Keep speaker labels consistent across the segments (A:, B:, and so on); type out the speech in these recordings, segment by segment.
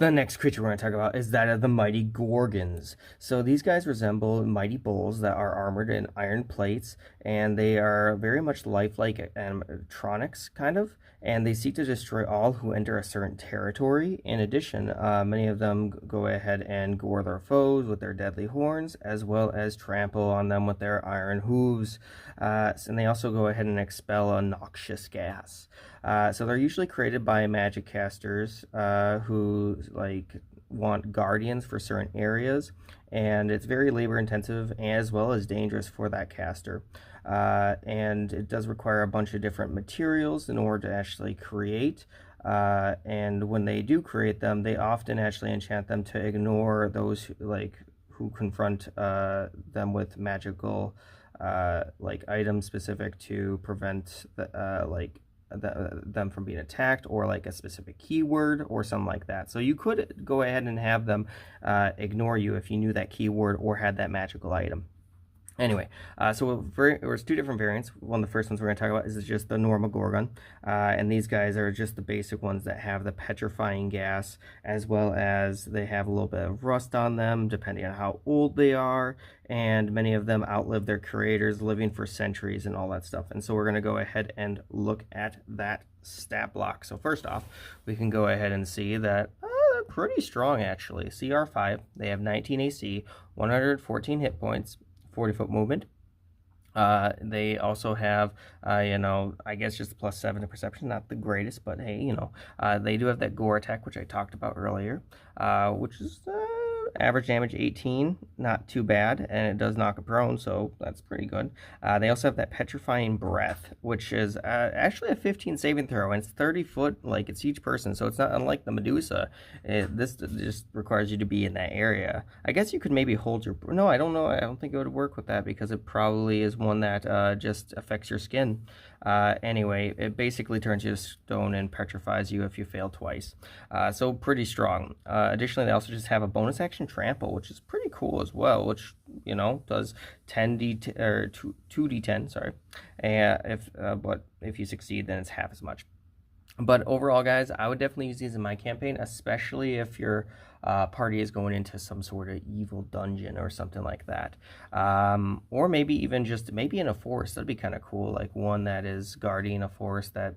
A: The next creature we're going to talk about is that of the mighty Gorgons. So these guys resemble mighty bulls that are armored in iron plates, and they are very much lifelike animatronics, kind of, and they seek to destroy all who enter a certain territory. In addition, many of them go ahead and gore their foes with their deadly horns, as well as trample on them with their iron hooves, and they also go ahead and expel a noxious gas. So they're usually created by magic casters who want guardians for certain areas, and it's very labor intensive as well as dangerous for that caster. And it does require a bunch of different materials in order to actually create. And when they do create them, they often actually enchant them to ignore those who confront them with magical items specific to prevent them from being attacked, or like a specific keyword or something like that. So you could go ahead and have them ignore you if you knew that keyword or had that magical item. Anyway, so there's two different variants. One of the first ones we're going to talk about is just the normal Gorgon, and these guys are just the basic ones that have the petrifying gas, as well as they have a little bit of rust on them depending on how old they are, and many of them outlive their creators, living for centuries and all that stuff. And so we're going to go ahead and look at that stat block. So first off, we can go ahead and see that they're pretty strong actually. CR5, they have 19 AC, 114 hit points, 40-foot movement. They also have, I guess just +7 to perception, not the greatest, but hey, they do have that gore attack, which I talked about earlier, which is average damage 18, not too bad, and it does knock a prone, so that's pretty good. They also have that petrifying breath, which is actually a 15 saving throw, and it's 30 foot, like it's each person, so it's not unlike the Medusa. This just requires you to be in that area. I guess you could maybe hold your, no, I don't know, I don't think it would work with that, because it probably is one that just affects your skin. Anyway, it basically turns you to stone and petrifies you if you fail twice. So pretty strong. Additionally, they also just have a bonus action trample, which is pretty cool as well, which does 10d or 2d10, sorry. But if you succeed, then it's half as much. But overall, guys, I would definitely use these in my campaign, especially if your party is going into some sort of evil dungeon or something like that. Or maybe even just maybe in a forest. That'd be kind of cool, like one that is guarding a forest that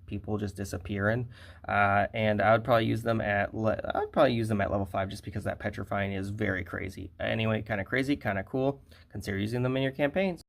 A: people just disappear in. And I would probably use them at level 5, just because that petrifying is very crazy. Anyway, kind of crazy, kind of cool. Consider using them in your campaigns.